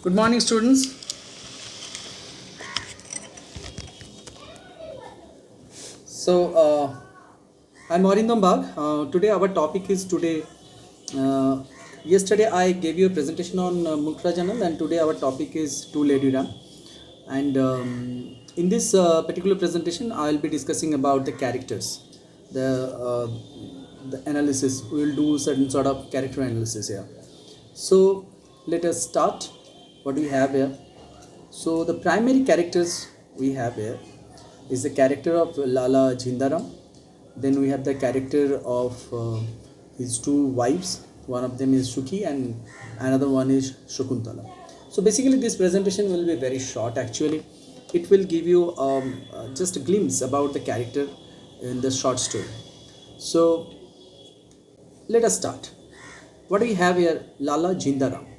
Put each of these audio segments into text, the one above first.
Good morning, students. I'm Arindam Bagh. Today our topic is uh, yesterday I gave you a presentation on Mulkrajanand, and today our topic is Two Lady Ram. And in this particular presentation, I will be discussing about the characters, uh, the analysis. We will do certain sort of character analysis here. So let us start. What do we have here? So the primary characters we have here is the character of Lala Jhindaram. Then we have the character of his two wives. One of them is Shuki and another one is Shakuntala. So basically this presentation will be very short actually. It will give you just a glimpse about the character in the short story. So let us start. What do we have here? Lala Jhindaram.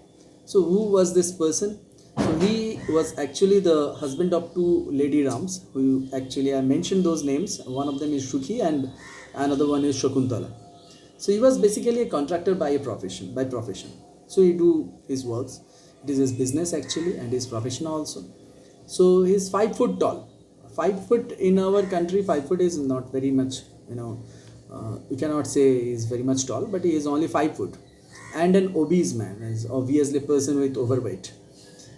So who was this person? So he was actually the husband of two lady Rams, who actually I mentioned those names. One of them is Shuki and another one is Shakuntala. So he was basically a contractor by profession. So he do his works. It is his business actually and his profession also. So he's 5 foot tall. 5 foot in our country, 5 foot is not very much, you cannot say he is very much tall, but he is only 5 foot. And an obese man, is obviously a person with overweight.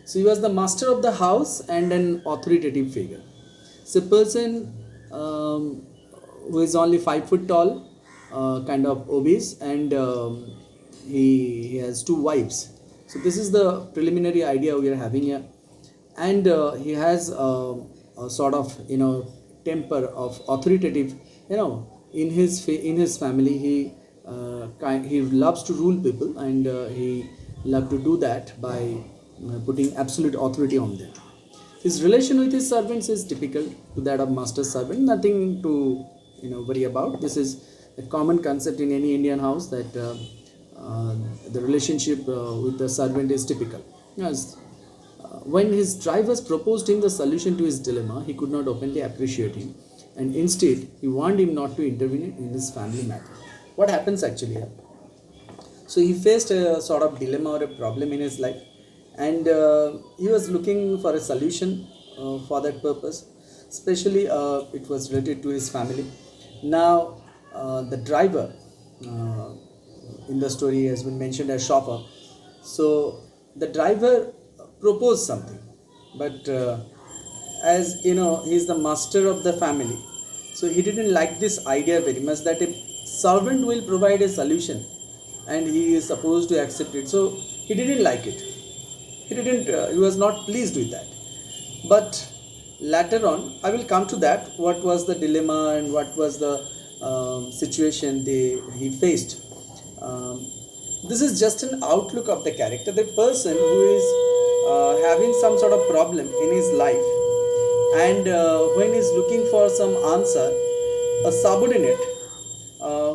So he was the master of the house and an authoritative figure. So a person who is only 5 foot tall, kind of obese, and he has two wives. So this is the preliminary idea we are having here, and he has a sort of temper of authoritative. In his family he loves to rule people, and he loves to do that by putting absolute authority on them. His relation with his servants is typical to that of master servant. Nothing to worry about. This is a common concept in any Indian house, that the relationship with the servant is typical. Yes. When his drivers proposed him the solution to his dilemma, he could not openly appreciate him, and instead he warned him not to intervene in his family matter. What happens actually here? So he faced a sort of dilemma or a problem in his life, and he was looking for a solution for that purpose. Especially it was related to his family. Now the driver in the story has been mentioned as chauffeur. So the driver proposed something, but as he is the master of the family, so he didn't like this idea very much, that a servant will provide a solution and he is supposed to accept it. So he didn't like it. He was not pleased with that. But later on I will come to that, what was the dilemma and what was the situation he faced. um, this is just an outlook of the character. The person who is having some sort of problem in his life, and when he's looking for some answer, a subordinate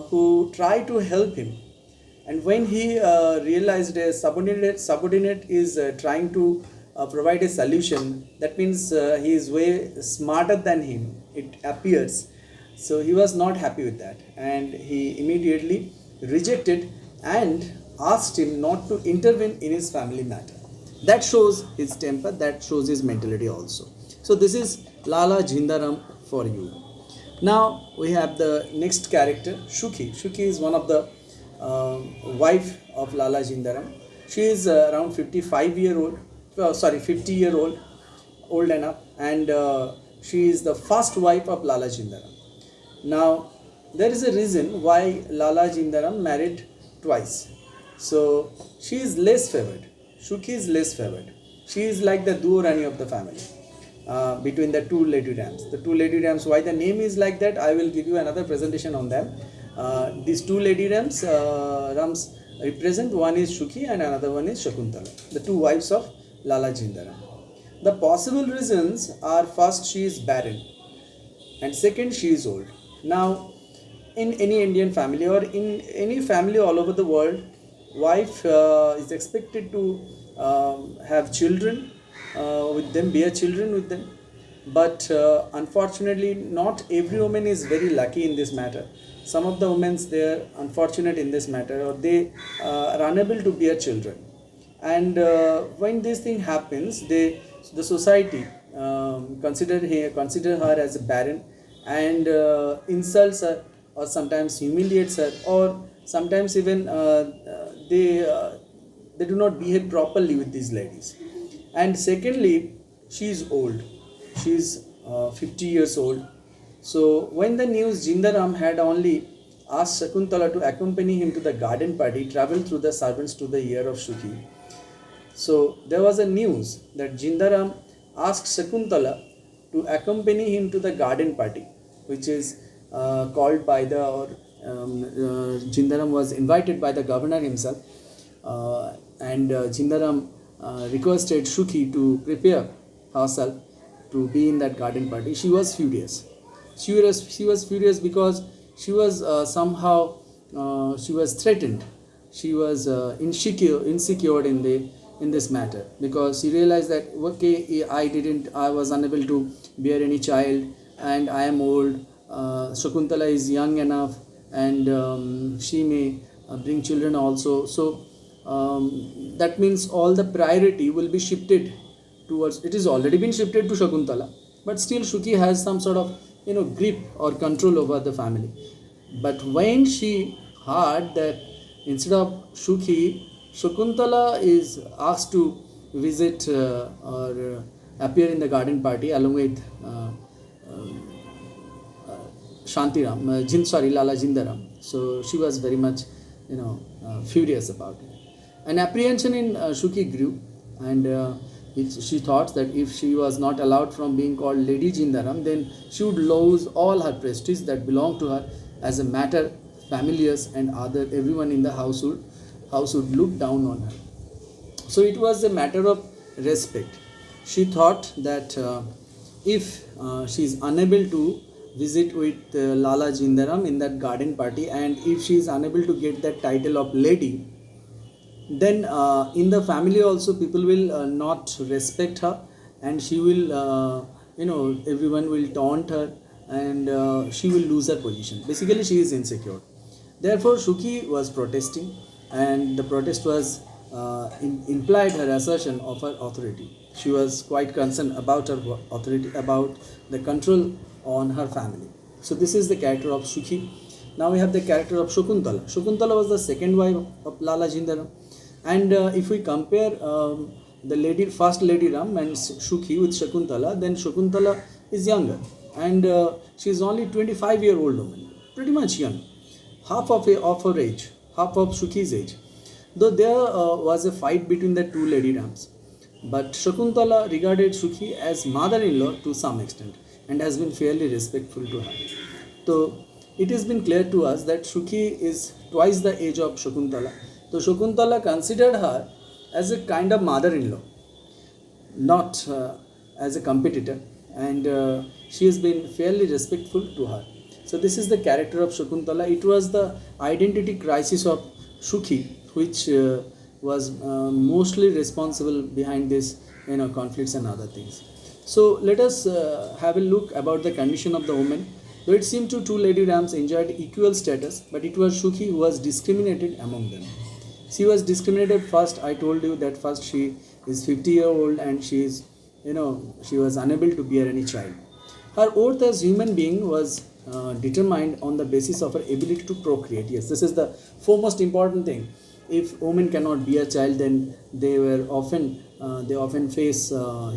who tried to help him, and when he realized a subordinate is trying to provide a solution, that means he is way smarter than him, it appears. So he was not happy with that, and he immediately rejected and asked him not to intervene in his family matter. That shows his temper, that shows his mentality also. So this is Lala Jhindaram for you. Now we have the next character, Shuki. Shuki is one of the wife of Lala Jhindaram. She is around 55-year-old, 50-year-old, old enough, and she is the first wife of Lala Jhindaram. Now there is a reason why Lala Jhindaram married twice. So she is less favored. Shuki is less favored. She is like the Duorani of the family. Between the two lady Rams. The two lady Rams, why the name is like that, I will give you another presentation on them. These two lady Rams represent, one is Shuki and another one is Shakuntala, the two wives of Lala Jhindaram. The possible reasons are, first, she is barren, and second, she is old. Now in any Indian family or in any family all over the world, wife is expected to have children with them, bear children with them. But unfortunately, not every woman is very lucky in this matter. Some of the women, they are unfortunate in this matter, or they are unable to bear children. And when this thing happens, the society consider her as a barren, and insults her, or sometimes humiliates her, or sometimes even they do not behave properly with these ladies. And secondly, she is old. She is 50 years old. So when the news Jindaram had only asked Shakuntala to accompany him to the garden party, traveled through the servants to the ear of Shuki. So there was a news that Jindaram asked Shakuntala to accompany him to the garden party, which is called by the, or Jindaram was invited by the governor himself, and Jindaram requested Shuki to prepare herself to be in that garden party. She was furious. She was furious because she was somehow she was threatened. She was insecure in this matter, because she realized that okay, I was unable to bear any child, and I am old. Shakuntala is young enough, and she may bring children also. So that means all the priority will be shifted towards. It is already been shifted to Shakuntala, but still Shuki has some sort of grip or control over the family. But when she heard that instead of Shuki, Shakuntala is asked to visit or appear in the garden party along with Shantiram, Lala Jindaram. So she was very much, furious about it. An apprehension in Shuki grew, and she thought that if she was not allowed from being called Lady Jindaram, then she would lose all her prestige that belonged to her as a matter familiars, and everyone in the house would look down on her. So it was a matter of respect. She thought that if she is unable to visit with Lala Jindaram in that garden party, and if she is unable to get that title of lady, then in the family also people will not respect her, and she will everyone will taunt her, and she will lose her position. Basically she is insecure. Therefore Shuki was protesting, and the protest was implied her assertion of her authority. She was quite concerned about her authority, about the control on her family. So this is the character of Shuki. Now we have the character of Shakuntala. Shakuntala was the second wife of Lala Jindaram. And if we compare the first Lady Ram and Shuki with Shakuntala, then Shakuntala is younger, and she is only 25-year-old woman, pretty much young, half of her age, half of Shuki's age. Though there was a fight between the two Lady Rams, but Shakuntala regarded Shuki as mother-in-law to some extent, and has been fairly respectful to her. So it has been clear to us that Shuki is twice the age of Shakuntala. So Shakuntala considered her as a kind of mother-in-law, not as a competitor, and she has been fairly respectful to her. So this is the character of Shakuntala. It was the identity crisis of Shuki which was mostly responsible behind this conflicts and other things. So let us have a look about the condition of the woman. Though it seemed to two Lady Rams enjoyed equal status, but it was Shuki who was discriminated among them. She was discriminated first. I told you that first she is 50-year-old, and she is, she was unable to bear any child. Her worth as human being was determined on the basis of her ability to procreate. Yes, this is the foremost important thing. If women cannot bear a child, then they often face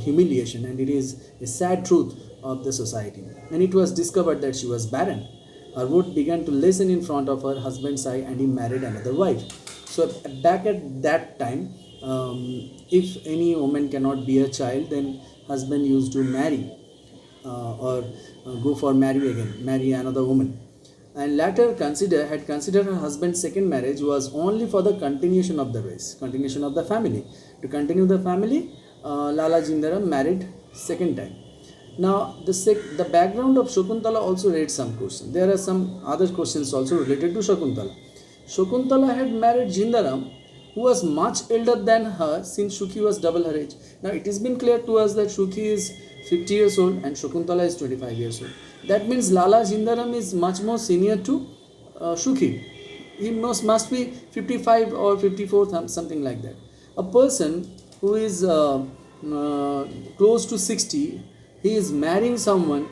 humiliation, and it is a sad truth of the society. And it was discovered that she was barren. Her worth began to lessen in front of her husband's eye, and he married another wife. So back at that time, if any woman cannot bear a child, then husband used to marry or go for marry another woman. And later had considered her husband's second marriage was only for the continuation of the race, continuation of the family. To continue the family, Lala Jindaram married second time. Now the background of Shakuntala also raised some questions. There are some other questions also related to Shakuntala. Shakuntala had married Jindaram, who was much elder than her, since Shuki was double her age. Now it has been clear to us that Shuki is 50 years old and Shakuntala is 25 years old. That means Lala Jindaram is much more senior to Shuki. He must be 55 or 54, something like that. a person who is close to 60, he is marrying someone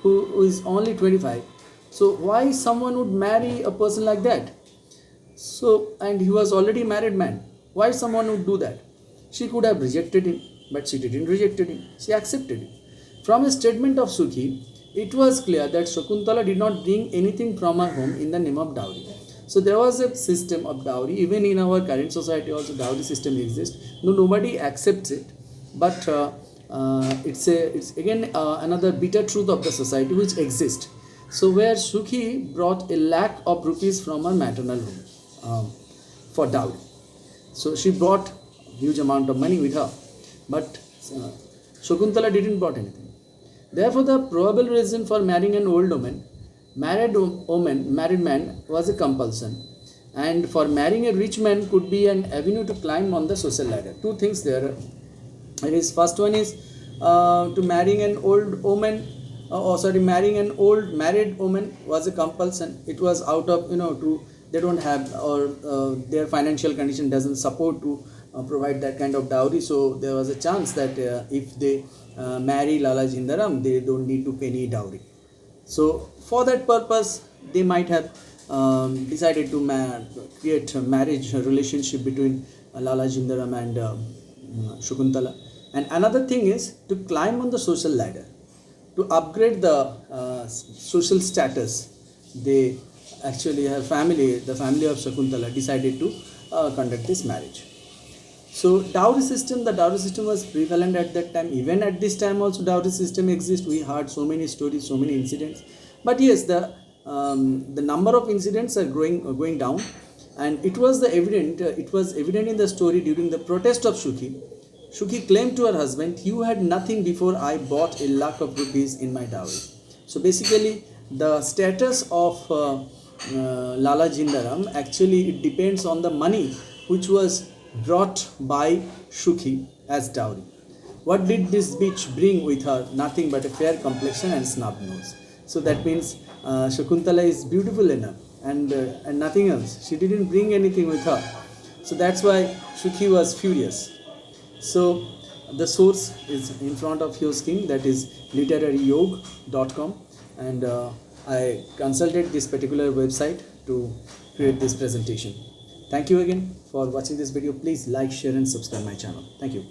who is only 25. So why someone would marry a person like that? So, and he was already married man. Why someone would do that? She could have rejected him, but she didn't reject him. She accepted him. From a statement of Sukhi, it was clear that Shakuntala did not bring anything from her home in the name of dowry. So there was a system of dowry. Even in our current society, also dowry system exists. No, nobody accepts it, but it's again another bitter truth of the society which exists. So where Sukhi brought a lakh of rupees from her maternal home for dowry. So she brought huge amount of money with her, but Shakuntala didn't brought anything. Therefore, the probable reason for marrying an old woman, married man was a compulsion, and for marrying a rich man could be an avenue to climb on the social ladder. Two things there. It is first one is to marrying an old woman. Marrying an old married woman was a compulsion. It was out of to they don't have or their financial condition doesn't support to provide that kind of dowry. So there was a chance that if they marry Lala Jindaram, they don't need to pay any dowry. So for that purpose, they might have decided to create a marriage relationship between Lala Jindaram and Shakuntala. And another thing is to climb on the social ladder, to upgrade the social status. They actually, her family, the family of Shakuntala, decided to conduct this marriage. So the dowry system was prevalent at that time. Even at this time also dowry system exists. We heard so many stories, so many incidents. But yes, the number of incidents are going down, and it was evident in the story during the protest of Sukhi. Sukhi claimed to her husband, "You had nothing before I bought a lakh of rupees in my dowry." So basically, the status of Lala Jindaram, actually it depends on the money which was brought by Sukhi as dowry. What did this bitch bring with her? Nothing but a fair complexion and snub nose. So that means Shakuntala is beautiful enough, and nothing else. She didn't bring anything with her. So that's why Sukhi was furious. So the source is in front of your screen, that is literaryyog.com, and I consulted this particular website to create this presentation. Thank you again for watching this video. Please like, share and subscribe my channel. Thank you.